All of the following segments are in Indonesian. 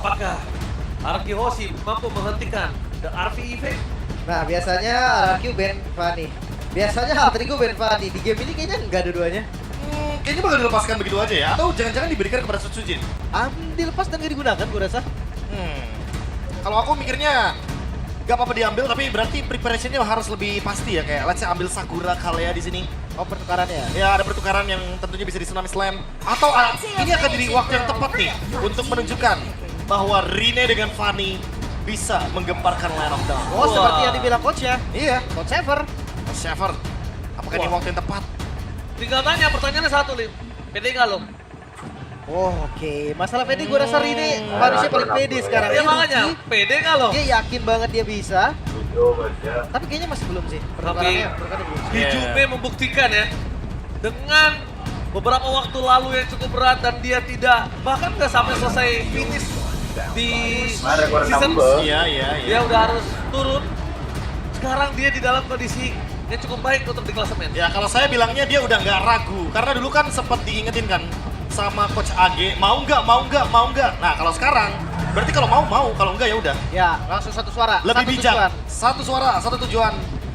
Apakah Araki Hoshi mampu menghentikan The RV Effect? Nah, biasanya RQ ban Fanny. Biasanya Alterigo ban Fanny. Di game ini kayaknya enggak dua-duanya. Kayaknya bakal dilepaskan begitu aja ya? Atau jangan-jangan diberikan kepada Sutsujin? Dilepas dan gak digunakan gue rasa. Kalau aku mikirnya gak apa-apa diambil, tapi berarti preparationnya harus lebih pasti ya. Kayak let's say ambil Sakura Kalea di sini. Oh, pertukarannya. Ya ada pertukaran yang tentunya bisa di Tsunami Slam. Atau ini akan jadi waktu yang tepat nih untuk menunjukkan bahwa Rine dengan Fanny bisa menggemparkan Land of Dawn. Oh, seperti yang dibilang coach ya. Iya, Coach Sever. Shaver. Apakah ini waktu yang tepat? Tinggal tanya, pertanyaannya satu, Lim. Pede nggak lo? Oh, oke. Masalah pede gue rasa Rine manusia paling pede sekarang. Ya Ini makanya, rookie, pede nggak lo? dia yakin banget dia bisa. Tapi kayaknya masih belum sih. Pertukarannya belum sih. Hijube membuktikan ya, dengan beberapa waktu lalu yang cukup berat dan dia tidak, bahkan nggak sampai selesai finish di season, Iya. dia udah harus turun. Sekarang dia di dalam kondisi yang cukup baik untuk di klasemen. Ya kalau saya bilangnya dia udah nggak ragu. Karena dulu kan sempat diingetin kan sama Coach AG, mau nggak. Nah kalau sekarang, berarti kalau mau, kalau enggak ya udah. Ya, langsung satu suara. Lebih satu bijak. tujuan. Satu suara, satu tujuan,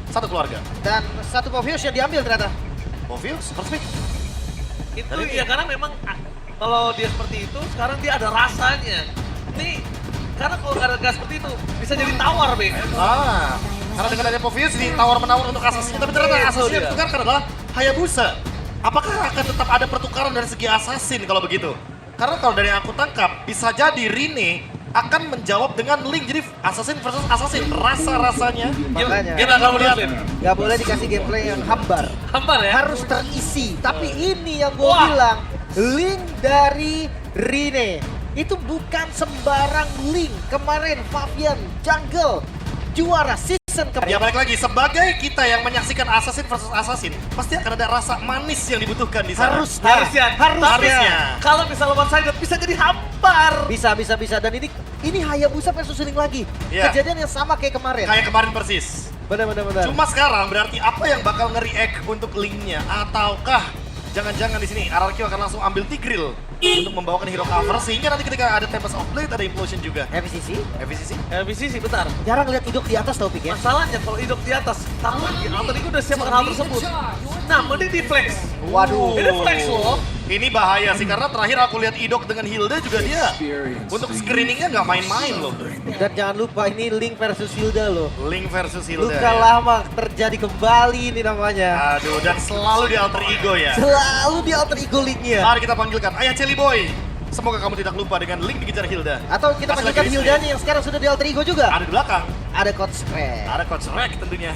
satu keluarga. Dan satu Povius yang diambil ternyata. Movius, first pick. Itu ya karena memang kalau dia seperti itu, sekarang dia ada rasanya. Nih, karena kalau nggak seperti itu, bisa jadi tawar, Be. Karena dengan adanya Movius di tawar-menawar untuk asasinya, tapi ternyata Itu asasinya dia. ditukarkan adalah Hayabusa. Apakah akan tetap ada pertukaran dari segi assassin kalau begitu? Karena kalau dari yang aku tangkap, bisa jadi Rine akan menjawab dengan Link. Jadi assassin versus assassin, rasa-rasanya. Makanya. Kita akan melihat. Gak boleh dikasih gameplay yang hambar. Hambar ya? Harus terisi. Tapi ini yang gue Wah. bilang, link dari Rine itu bukan sembarang link. Kemarin Fabian Jungle juara season Ya kemarin. balik lagi, sebagai kita yang menyaksikan assassin versus assassin, pasti akan ada rasa manis yang dibutuhkan di sana. Harusnya. Harusnya. Kalau misalnya one sided bisa jadi hambar. Bisa. Dan ini Hayabusa versus link lagi. Iya. Kejadian yang sama kayak kemarin. Kayak kemarin persis. Benar. Cuma sekarang berarti apa yang bakal nge-react untuk Linknya? Ataukah jangan-jangan di sini RRQ akan langsung ambil Tigreal untuk membawakan hero cover sehingga nanti ketika ada Tempest of Blade ada Implosion juga. FCC. FVCC? sih bentar. Jarang lihat Idok di atas tau Pik ya. Masalahnya kalau hidup di atas, takut Alter Ego udah siap akan hal tersebut. Nah, mending di flex. Waduh. Ini flex loh. Ini bahaya sih karena terakhir aku lihat Idok dengan Hilda juga dia untuk screeningnya nggak main-main loh. Dan jangan lupa ini Link versus Hilda loh. Link versus Hilda. Luka ya. lama terjadi kembali ini namanya. Aduh, dan selalu di alter ego ya. Selalu di alter ego Linknya. Mari kita panggilkan Ayah Celi Boy. Semoga kamu tidak lupa dengan Link dikejar Hilda. Atau kita Kasih panggilkan lagi Hildanya yang sekarang sudah di alter ego juga. Ada di belakang. Ada Coach Craig. Ada Coach Rek tentunya.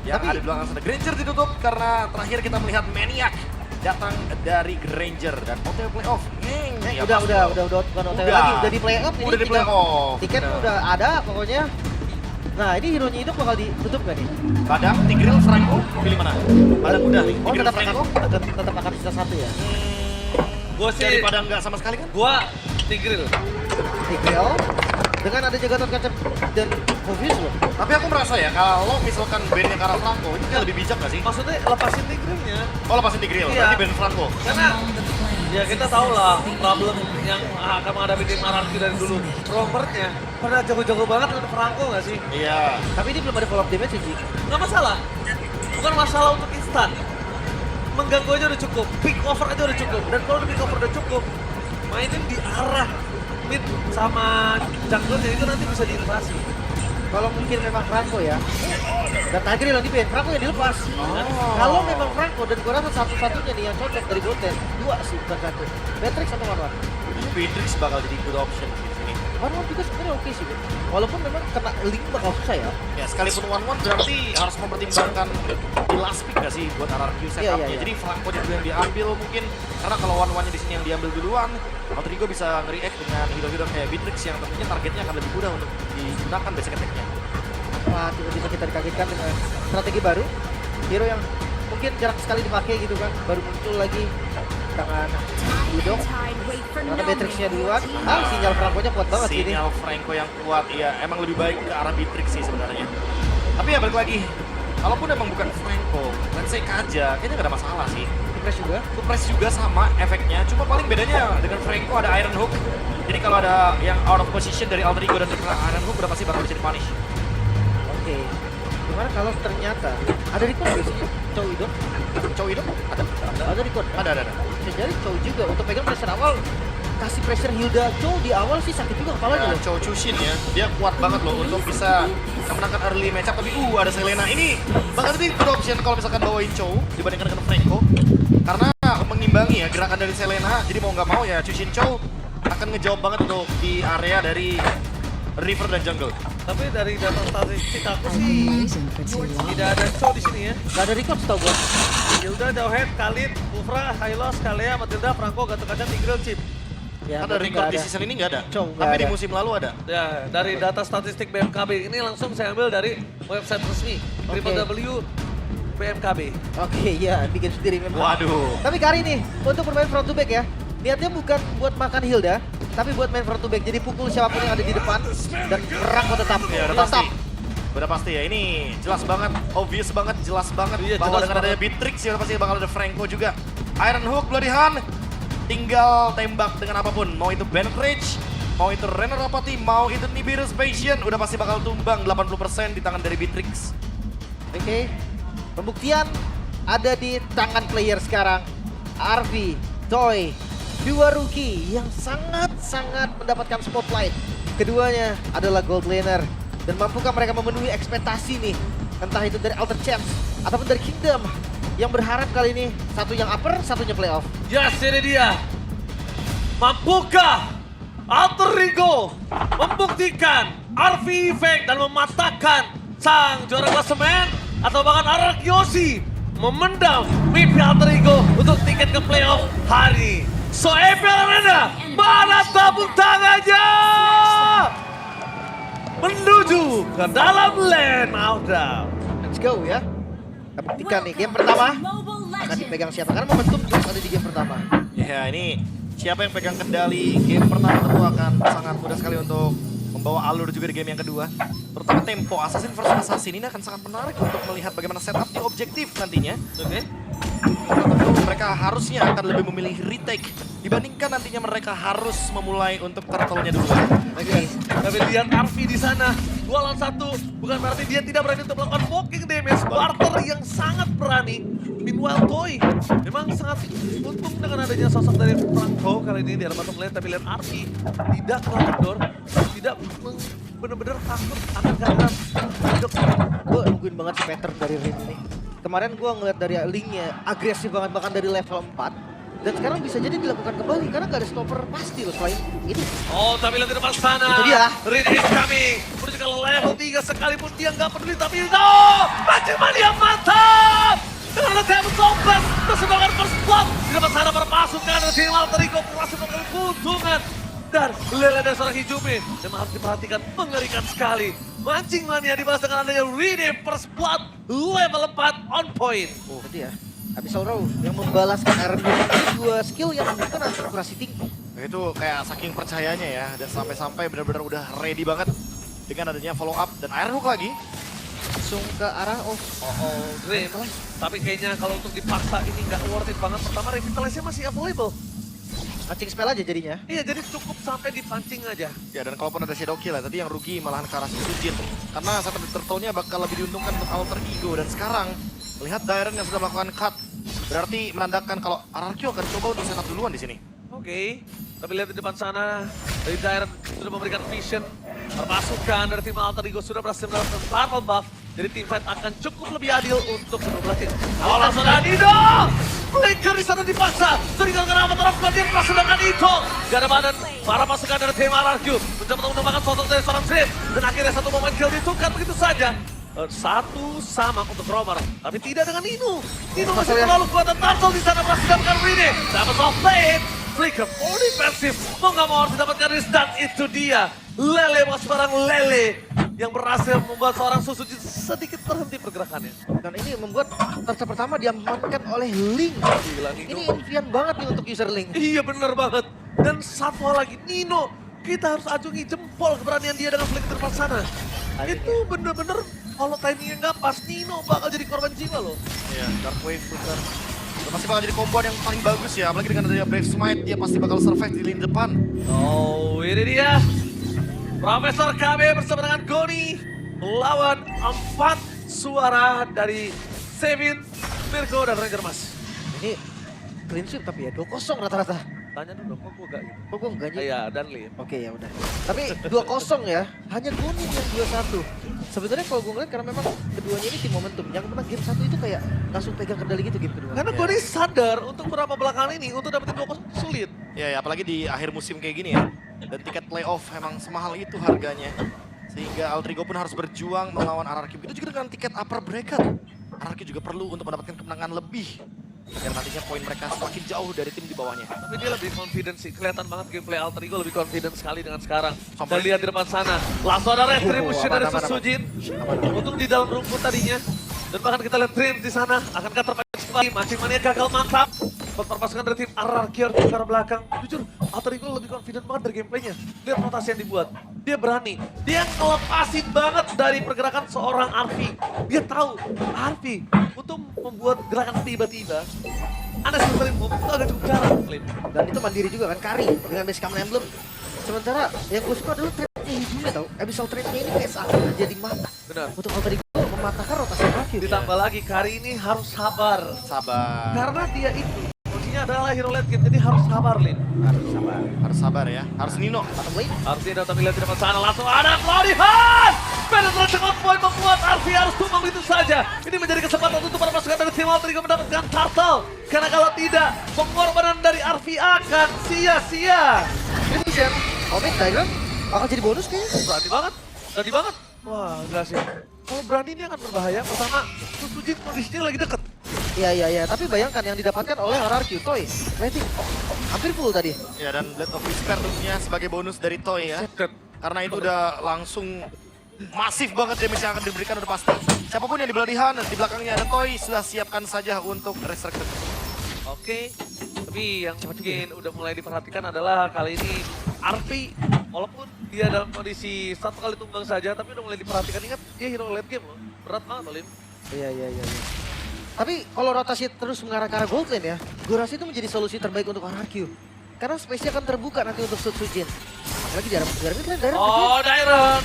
Yang Tapi- ada di belakang sudah Granger ditutup karena terakhir kita melihat Maniac datang dari Granger dan OTW playoff. Ya, udah pasti. bukan OTW lagi, udah di playoff ini. Udah di playoff. Tiket Bener. udah ada pokoknya. Nah, ini hero-nya Idok bakal ditutup gak nih? Kadang Tigreal, Franco, pilih mana? Kadang udah nih. Oh, Tigreal, tetap Franco. tetap akan sisa satu ya. Gue sih, Daripada nggak sama sekali kan? gue Tigreal. Tigreal dengan ada Jagatot Kaca dan Movius loh. Tapi aku merasa ya kalau misalkan bandnya Kara Franco itu kayak lebih bijak nggak sih? Maksudnya lepasin Tigrealnya. Oh lepasin Tigreal, Iya. berarti band Franco. Karena ya kita tahu lah problem yang akan menghadapi tim RRQ dari dulu. Robertnya pada jago-jago banget untuk Franco nggak sih? Iya. Tapi ini belum ada follow up damage sih. Nggak masalah. Bukan masalah untuk instan. Mengganggu aja udah cukup. Pick over aja udah cukup. Dan kalau pick over udah cukup, mainin di arah mid sama jungle-nya itu nanti bisa diinvasi. Kalau mungkin memang Franco ya. Dan Tigreal yang di-ban, Franco yang dilepas. Kalau memang Franco dan gua rasa satu-satunya nih yang cocok dari Goten. Dua sih, bukan satu. Matrix atau One-One. Matrix bakal jadi good option sih di sini. One-One juga sebenarnya oke sih. Ben. Walaupun memang kena Link bakal susah ya. Ya sekalipun one-one berarti harus mempertimbangkan di last pick nggak sih buat RRQ setupnya. Iya. Jadi Franco juga yang diambil mungkin karena kalau one-one-nya di sini yang diambil duluan, Rodrigo bisa nge-react dengan hero-hero kayak Beatrix yang tentunya targetnya akan lebih mudah untuk digunakan basic attack-nya. Wah, tiba-tiba kita dikagetkan dengan strategi baru. Hero yang mungkin jarang sekali dipakai gitu kan. Baru muncul lagi tangan Idok. Karena Matrixnya duluan. Sinyal Franco-nya kuat banget ini. Sinyal Franco yang kuat, ya emang lebih baik ke arah Beatrix sih sebenarnya. Tapi ya balik lagi, kalaupun emang bukan Franco, let's say Kaja, kayaknya gak ada masalah sih. suppress juga. Suppress juga sama efeknya, cuma paling bedanya dengan Franco ada Iron Hook. Jadi kalau ada yang out of position dari Alter Ego dan Iron Hook udah pasti bakal bisa di-punish. Oke. Gimana kalau ternyata ada record nggak sih Chow itu? Chow itu ada? Ada record? Ada. Bisa jadi Chow juga untuk pegang pressure awal. Kasih pressure Hilda Chow di awal sih sakit juga kepalanya loh. Chow Chushin ya, dia kuat banget loh untuk bisa memenangkan early matchup. Tapi ada Selena ini bakal jadi good option kalau misalkan bawain Chow dibandingkan dengan Franco. Karena mengimbangi ya gerakan dari Selena, jadi mau nggak mau ya Chushin Chow akan ngejawab banget untuk di area dari river dan jungle. Tapi dari data statistik aku sih tidak ada Chow di sini ya. Gak ada record tau gua. Hilda, Jauhead, Khalid, Kufra, Hylos, Kalea, Matilda, Franco, Gatot Kaca, Tigreal, Chip. Ya, Ada berarti record nggak di ada. season ini nggak ada, Chow nggak tapi di ada. musim lalu ada. Ya, dari data statistik BMKB ini langsung saya ambil dari website resmi Oke. www.bmkb. Oke, ya bikin sendiri memang. Waduh. Tapi kali ini untuk bermain front to back ya, niatnya bukan buat makan Hilda, tapi buat main front to back. Jadi pukul siapapun yang ada di depan dan Franco tetap. Ya udah pasti. Udah pasti ya, ini jelas banget, obvious banget, jelas banget Iya, bahwa jelas dengan adanya banget. Beatrix ya pasti bakal ada Franco juga. Iron Hook, Bloody Hand, tinggal tembak dengan apapun. Mau itu Bennett Rage, mau itu Renner Rapati, mau itu Nibiru's Passion, udah pasti bakal tumbang 80% di tangan dari Beatrix. Oke, pembuktian ada di tangan player sekarang. Arvi, Toy, dua rookie yang sangat-sangat mendapatkan spotlight. Keduanya adalah gold laner. Dan mampukah mereka memenuhi ekspektasi nih? Entah itu dari Alter Champs ataupun dari Kingdom. Yang berharap kali ini satu yang upper, satunya playoff. Yes, ini dia. Mampukah Alter Ego membuktikan RV Effect dan mematahkan sang juara klasemen? Atau bahkan Arak Yoshi memendam mimpi Alter Ego untuk tiket ke playoff hari ini. So, EPL Arena, mana tepuk tangannya? Menuju ke dalam lane outdown. Let's go ya. Kita buktikan nih, game pertama akan dipegang siapa? Karena momentum jelas ada di game pertama. Ya ini siapa yang pegang kendali game pertama tentu akan sangat mudah sekali untuk membawa alur juga di game yang kedua. Terutama tempo Assassin versus Assassin ini akan sangat menarik untuk melihat bagaimana setup di objektif nantinya. Oke. Karena tentu mereka harusnya akan lebih memilih retake dibandingkan nantinya mereka harus memulai untuk turtle-nya duluan. Oke, tapi lihat Arvi di sana 2 lawan 1, bukan berarti dia tidak berani untuk melakukan poking damage. Barter yang sangat berani. Meanwhile Toy memang sangat untung dengan adanya sosok dari Franco kali ini di arah bottom lane, tapi lihat Arvi tidak kendor, tidak benar-benar takut akan kehadiran hidup. Gue nungguin banget si pattern dari Rin nih. Kemarin gue ngeliat dari linknya agresif banget bahkan dari level 4. Dan sekarang bisa jadi dilakukan kembali karena gak ada stopper pasti loh selain itu. Oh, tapi lihat di depan sana. Itu dia. Rin is coming. Menuju ke level 3 sekalipun dia nggak peduli, tapi no! Magic Mania mantap! Dengan level kompas, tersebarkan first blood. Di depan sana para pasukan dari tim Alter Ego berhasil mengambil keuntungan. Dan Lele dan seorang Hijumi yang harus diperhatikan mengerikan sekali. Mancing Mania dibalas dengan adanya Rene first blood level 4 on point. Oh, itu ya. Abyssal Row yang membalaskan Iron Blood. Ini dua skill yang membutuhkan akurasi tinggi. Itu kayak saking percayanya ya, dan sampai-sampai benar-benar udah ready banget dengan adanya follow up dan Iron Hook lagi. Langsung ke arah Dream. Tapi kayaknya kalau untuk dipaksa ini nggak worth it banget. Pertama, Revitalize-nya masih available. mancing spell aja jadinya. Iya, jadi cukup sampai dipancing aja. Ya dan kalaupun ada Shadow Kill ya, tadi yang rugi malahan ke arah Jin. Karena satu turtle-nya bakal lebih diuntungkan untuk Alter Ego. Dan sekarang, melihat Dairen yang sudah melakukan cut, berarti menandakan kalau Ararkyo akan coba untuk setup duluan di sini. Oke, tapi lihat di depan sana, dari Dairen sudah memberikan vision. Perpasukan dari tim Alter Ego sudah berhasil mendapatkan battle buff. Jadi tim fight akan cukup lebih adil untuk kedua tim. Awal langsung ada Nido! Flicker di sana dipaksa. Tinggalkan amat orang kuat yang berhasil dengan itu. Gak ada badan, para pasukan dari tim Ararkyo mencoba untuk menambahkan sosok dari seorang Sith. Dan akhirnya satu momen kill ditukar begitu saja. Satu sama untuk Romer, tapi tidak dengan Nino. Nino masih terlalu kuat dan Turtle di sana berhasil mendapatkan Rene. Dapat soft plate. Flicker full defensif. Mau nggak mau harus didapatkan risk dan itu dia. Lele masih barang Lele yang berhasil membuat seorang Susuji sedikit terhenti pergerakannya. Dan ini membuat turtle pertama diamankan oleh Link. Gila, Nino. Ini impian banget nih untuk user Link. Iya bener banget. Dan satu hal lagi, Nino. Kita harus acungi jempol keberanian dia dengan flicker depan sana. Itu bener-bener kalau timingnya nggak pas, Nino bakal jadi korban jiwa loh. Iya, Dark Wave putar. Pasti bakal jadi komboan yang paling bagus ya, apalagi dengan adanya Brave Smite, dia pasti bakal survive di lini depan. Oh, ini dia. Profesor KB bersama dengan Goni melawan 4 suara dari Sevin, Mirko, dan Ranger Mas. Ini clean sweep tapi ya 2-0 rata-rata. Tanya dulu dong, kok gue gak gitu? Kok gue enggak Iya, dan Lim. Oke ya udah. Tapi 2-0 ya. Hanya Goni yang 2-1. Sebetulnya kalau gue ngeliat karena memang keduanya ini tim momentum. Yang menang game 1 itu kayak langsung pegang kendali gitu game kedua. Karena Goni sadar untuk beberapa belakangan ini untuk dapetin 2-0 sulit. Ya, apalagi di akhir musim kayak gini ya. Dan tiket playoff emang semahal itu harganya. Sehingga Altrigo pun harus berjuang melawan RRQ. Itu juga dengan tiket upper bracket. RRQ juga perlu untuk mendapatkan kemenangan lebih. Agar nantinya poin mereka semakin jauh dari tim di bawahnya. Tapi dia lebih confident sih. Kelihatan banget gameplay Alter Ego lebih confident sekali dengan sekarang. Sampai- Dan lihat di depan sana. Langsung ada retribution aman, dari aman, aman. Susujin. Untuk di dalam rumput tadinya. Dan bahkan kita lihat Dreams di sana. Akankah terpancing kembali? Mancing mania gagal mantap. Perpasukan dari tim RRQ ke arah belakang. Jujur, Alter Ego lebih confident banget dari gameplaynya. Lihat rotasi yang dibuat. Dia berani. Dia ngelepasin banget dari pergerakan seorang Arfi. Dia tahu Arfi untuk membuat gerakan tiba-tiba. Anda sebenarnya itu agak cukup jarang, Lim. Dan itu mandiri juga kan, Kari dengan base common emblem. Sementara yang gue suka adalah trade-nya hidupnya tau. Abyssal trade-nya ini kayak seakan jadi mata. Benar. Untuk Alter Ego mematahkan rotasi Arfi. Ditambah lagi, Kari ini harus sabar. Sabar. Karena dia itu, kuncinya adalah hero late game, jadi harus sabar, Lim. Harus sabar. Harus sabar ya. Harus Nino. Bottom lane. Arfi datang lihat di depan sana, langsung ada Cloudyhan! Penetrasi on point membuat Arfi harus tumbang itu saja. Ini menjadi kesempatan untuk para pasukan dari tim Alter Ego mendapatkan turtle. Karena kalau tidak, pengorbanan dari Arfi akan sia-sia. Ini bisa. Omik Diagram akan jadi bonus kayaknya. Berani banget, berani banget. Wah, enggak sih. Kalau berani ini akan berbahaya. Pertama, Susujin kondisinya lagi deket. Iya. Tapi bayangkan yang didapatkan oleh RRQ, Toy. Rating hampir full tadi. Ya, dan Blade of Whisper tentunya sebagai bonus dari Toy ya. Karena itu udah langsung masif banget damage yang akan diberikan udah pasti. Siapapun yang di belakang di belakangnya ada Toy, sudah siapkan saja untuk resurrected. Oke, tapi yang mungkin udah mulai diperhatikan adalah kali ini Arfi, walaupun dia dalam kondisi satu kali tumbang saja, tapi udah mulai diperhatikan. Ingat, dia hero late game loh. Berat banget loh, Lim. Iya. Tapi kalau rotasi terus mengarah ke arah gold lane ya, gue rasa itu menjadi solusi terbaik untuk RRQ. Karena space-nya akan terbuka nanti untuk Susujin. Apalagi di arah mid lane, Dairon. Oh, Dairon.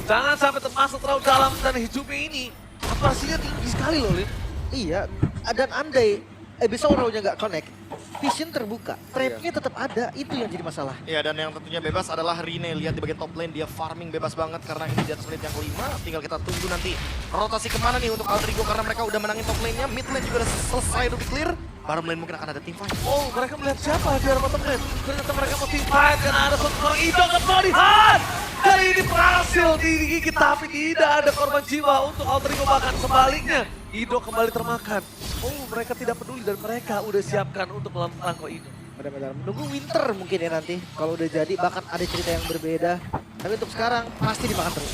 Jangan sampai termasuk terlalu dalam dan hijaunya ini. Akurasinya tinggi sekali loh, Lim. Iya, dan andai Abyssal Row-nya nggak connect, vision terbuka, trap-nya tetap ada, itu yang jadi masalah. Ya, dan yang tentunya bebas adalah Rine. Lihat di bagian top lane, dia farming bebas banget karena ini di atas menit yang kelima. Tinggal kita tunggu nanti rotasi kemana nih untuk Alter Ego karena mereka udah menangin top lane-nya. Mid lane juga udah selesai untuk di-clear. Bottom lane mungkin akan ada team fight. Oh, mereka melihat siapa di arah bottom lane. Ternyata mereka mau team fight karena ada seorang Ido ke Cloudyhan. Kali ini berhasil digigit tapi tidak ada korban jiwa untuk Alter Ego, bahkan sebaliknya. Ido kembali termakan. Oh, mereka tidak peduli dan mereka udah siapkan untuk melawan perangko Ido. Benar-benar menunggu winter mungkin ya nanti. Kalau udah jadi bahkan ada cerita yang berbeda. Tapi untuk sekarang pasti dimakan terus.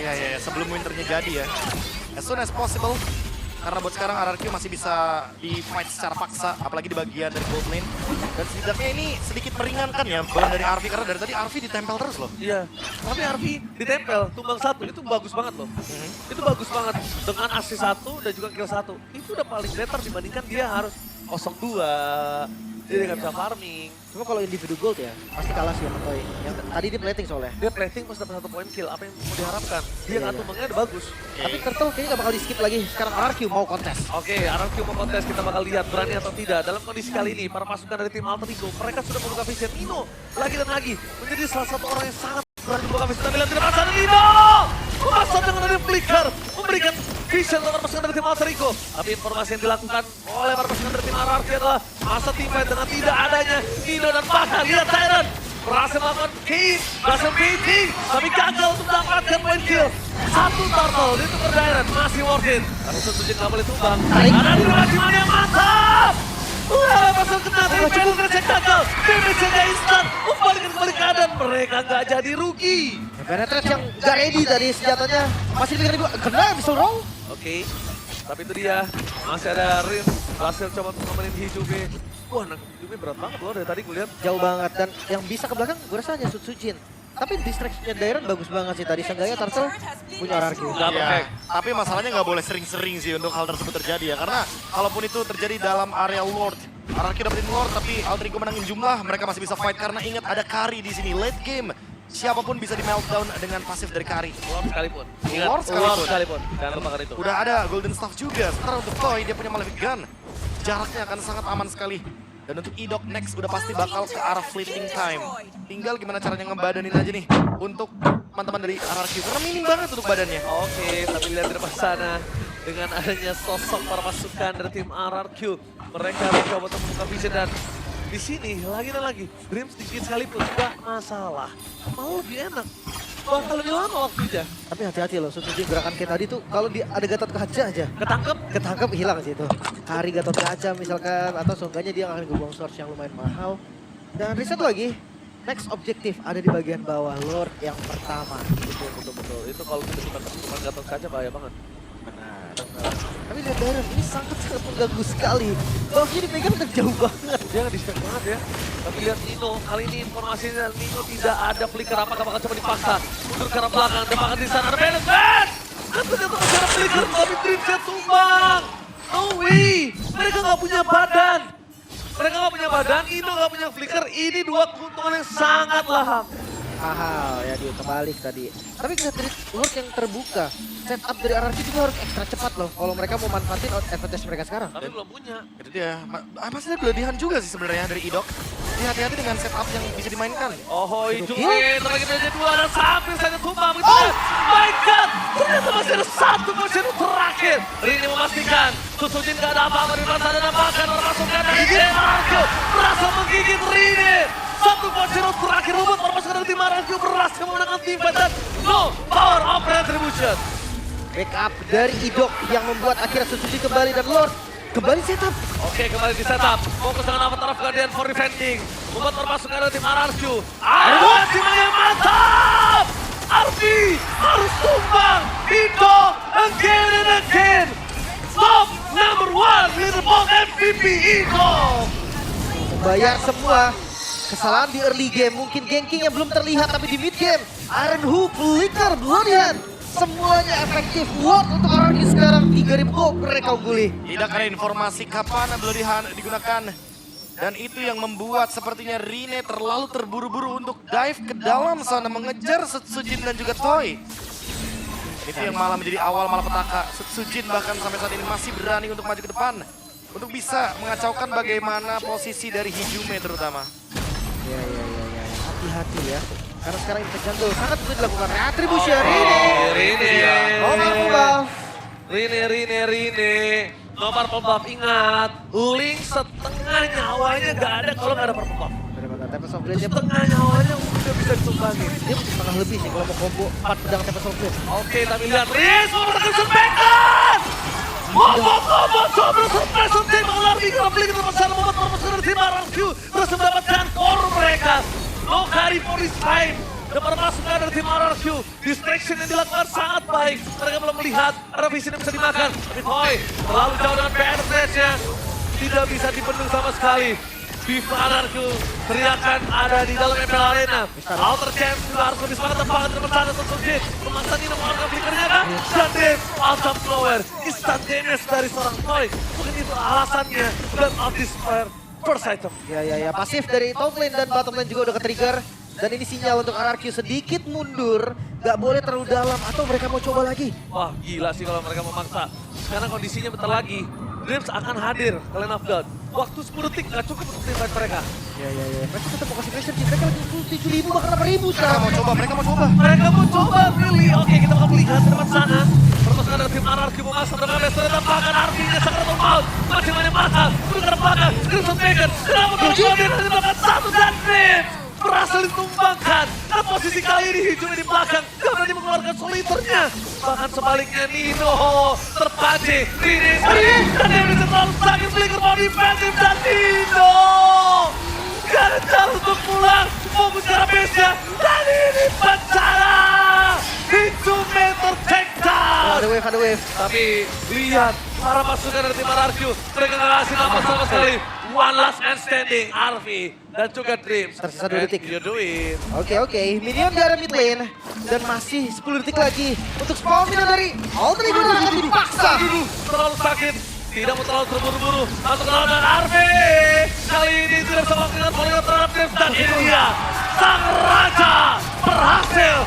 Ya, sebelum winternya jadi ya. As soon as possible. Karena buat sekarang RRQ masih bisa di-fight secara paksa, apalagi di bagian dari gold lane. Dan setidaknya ini sedikit meringankan ya beban dari Arfi, karena dari tadi Arfi ditempel terus loh. Iya, tapi Arfi ditempel, tumbang satu, itu bagus banget loh. Itu bagus banget, dengan assist 1 dan juga kill 1. Itu udah paling better dibandingkan dia harus 0-2, dia nggak bisa farming. Cuma kalau individu gold ya, pasti kalah sih sama Toy. Yang tadi dia plating soalnya. Dia plating pas dapat 1 poin kill, apa yang mau diharapkan? Dia Iya, nggak iya. tumbangnya udah bagus. Tapi Turtle kayaknya gak bakal di skip lagi. Sekarang RRQ mau kontes. Oke, RRQ mau kontes, kita bakal lihat berani atau tidak. Dalam kondisi kali ini, para pasukan dari tim Alter Ego, mereka sudah membuka vision. Nino, lagi dan lagi, menjadi salah satu orang yang sangat berani membuka vision. Tapi lihat di depan sana, Nino! Memasang dengan dari flicker, memberikan vision untuk para pasukan dari tim Alter Ego. Tapi informasi yang dilakukan oleh para pasukan dari tim RRQ adalah masa teamfight dengan tidak adanya Nino dan bahkan lihat Tyrant berhasil melakukan kill, berhasil beating, tapi gagal untuk mendapatkan poin kill. 1 turtle ditukar Dairon, masih worth it. Tapi Susujin nggak boleh tumbang. Ada durasi yang mantap. Pasal kena, tapi penetrasi gagal. Damage yang instan, membalikkan kembali keadaan. Mereka nggak jadi rugi. Penetrate yang gak ready tadi senjatanya. Masih dipikir ibu, kena Abyssal Row. Oke, tapi itu dia. Masih ada Rim, berhasil coba untuk nemenin Hijube. Wah, nangkep Hijube berat banget loh dari tadi gue lihat. Jauh banget dan yang bisa ke belakang gue rasa hanya Susujin. Tapi distraction-nya Dairon bagus banget sih tadi. Seenggaknya Turtle punya RRQ. Nggak Iya, perfect. tapi masalahnya nggak boleh sering-sering sih untuk hal tersebut terjadi ya. Karena kalaupun itu terjadi dalam area Lord, RRQ dapetin Lord tapi Alter Ego menangin jumlah, mereka masih bisa fight karena ingat ada Kari di sini. Late game, siapapun bisa di meltdown dengan pasif dari Kari. Lord sekalipun. Ingat, Lord sekalipun. sekalipun. Jangan lupakan itu. Udah ada Golden Staff juga. Sekarang untuk Toy, dia punya Malefic Gun. Jaraknya akan sangat aman sekali. Dan untuk Idok next udah pasti bakal ke arah Fleeting Time. Tinggal gimana caranya ngebadanin aja nih untuk teman-teman dari RRQ. Karena minim banget untuk badannya. Oke, tapi lihat di depan sana dengan adanya sosok para pasukan dari tim RRQ, mereka mencoba untuk membuka vision dan di sini lagi dan lagi Dream sedikit sekalipun tidak masalah, malah lebih enak, bakal lebih lama waktunya. Tapi hati-hati loh, Suzuki gerakan kayak tadi tuh kalau ada Gatot Kaca aja. Ketangkep, Hilang sih itu. Kari Gatot Kaca misalkan, atau seenggaknya dia akan ngebuang source yang lumayan mahal. Dan reset lagi, next objektif ada di bagian bawah, Lord yang pertama. betul. Itu kalau kita cuma Gatot Kaca bahaya banget. Tapi lihat Dairon, ini sangat mengganggu sekali. Bawahnya dipegang udah jauh banget. Dia nggak distract banget ya. Tapi lihat Nino, kali ini informasinya Nino tidak ada flicker, apakah bakal coba dipaksa mundur ke arah belakang, dan bahkan di sana ada Bennett. Kan ternyata masih ada flicker, tapi Dreamsnya tumbang. No way, mereka nggak punya badan. Nino nggak punya flicker, ini dua keuntungan yang sangat lahap. Mahal ya dia kebalik tadi. Tapi kita dari Lord yang terbuka. Setup dari RRQ juga harus ekstra cepat loh. Kalau mereka mau manfaatin advantage mereka sekarang. Tapi belum punya. Itu dia. Masih ada kelebihan juga sih sebenarnya dari Idok. Jadi hati-hati dengan setup yang bisa dimainkan. Oh, Suzuki. hijau terlagi aja dua dan sampai saja tumbang. Oh my god, ternyata masih ada satu posisi terakhir. Rini memastikan Susujin gak ada apa-apa di depan sana dan bahkan memasukkan dari RRQ berhasil menggigit Rini. Satu posisi terakhir rumput permasukan dari tim RRQ berhasil memenangkan tim fight dan no power of retribution. Backup dari Idok yang membuat akhirnya Suzuki kembali dan Lord kembali setup. Oke, kembali di setup. Fokus dengan Avatar of Guardian for defending. Membuat permasukan dari tim RRQ. Arbi yang mantap! Arbi harus tumbang. Indo again and again. Top number one leaderboard MVP Indo. Membayar semua kesalahan di early game. Mungkin gankingnya belum terlihat tapi di mid game Iron Hoop, Flicker, Bloodhound semuanya efektif. Lord untuk RRQ sekarang 3000 gold mereka ungguli. Tidak ada informasi kapan Bloodhound digunakan. Dan itu yang membuat sepertinya Rine terlalu terburu-buru untuk dive ke dalam sana mengejar Setsujin dan juga Toy. Itu yang malah menjadi awal malapetaka. Setsujin bahkan sampai saat ini masih berani untuk maju ke depan. Untuk bisa mengacaukan bagaimana posisi dari Hijume terutama. Ya. Hati-hati ya. Karena sekarang Impact Jungle sangat sulit dilakukan. Retribution Rini. Rini. No purple buff, ingat. Link setengah nyawanya gak ada kalau gak ada purple buff. Tempest of Blade dia Setengah nyawanya udah bisa disumbangin. mungkin setengah lebih sih kalau mau combo 4 pedang Tempest of Blade. Oke, tapi lihat Riz mau menekan Surbekan! Combo coba surprise tim Alarmi kalau beli ke sana membuat permasalahan dari tim RRQ terus mendapatkan core mereka. No carry for this time. Dapat masukan dari tim RRQ. Distraction yang dilakukan sangat baik. Mereka belum melihat ada vision yang bisa dimakan. Tapi Toy terlalu jauh dengan PNS-nya. Tidak bisa dibendung sama sekali. Viva RRQ teriakan ada di dalam MPL Arena. Outer Champ juga harus lebih semangat banget dengan sana Setsujin. Memaksa Nino mengeluarkan flickernya kan? Dan Dave out of nowhere. Instant damage dari seorang Toy. Mungkin itu alasannya. Dan out despair first item. Ya. Pasif dari top lane dan bottom lane juga udah ke-trigger. Dan ini sinyal untuk RRQ sedikit mundur. Gak boleh terlalu dalam atau mereka mau coba lagi. Wah gila sih kalau mereka memaksa. Karena kondisinya bentar lagi. Dreams akan hadir ke Lane of God. Waktu 10 detik gak cukup untuk tim fight mereka. Ya. Mereka tetap mau kasih pressure. Mereka lagi 7.000 bahkan 8.000 sekarang. Mereka mau coba. Mereka mau coba, really. Oke, kita akan melihat di depan sana. Permasalahan dari tim RRQ memasang dengan best. Ternyata bahkan artinya sangat normal. Masih banyak mata. Udah bahkan. Crimson Maker. Kenapa kalau dia nanti bahkan satu dan Dreams berhasil ditumbangkan. Dan posisi kali ini hijau di belakang. Dia berani mengeluarkan soliternya. Bahkan sebaliknya Nino terpancing. Rini. Dan dia bisa terlalu sakit. Flicker mau defensif dan Nino. Gagal untuk pulang. Fokus ke base-nya. Dan ini bencana. Hijau meter take down. Ada wave. Tapi lihat para pasukan dari tim RRQ. Mereka gak ngasih nafas sama sekali. one last man standing, Arvi dan juga Dreams. Tersisa 2 detik. You do it. Oke, minion di area mid lane. Dan masih 10 detik lagi untuk spawn minion dari Alter Ego dan dipaksa. Terlalu sakit, tidak mau terlalu terburu-buru. Masuk ke dalam dan Arvi. Kali ini tidak bisa melakukan polygon terhadap Dreams dan ini dia. Sang Raja berhasil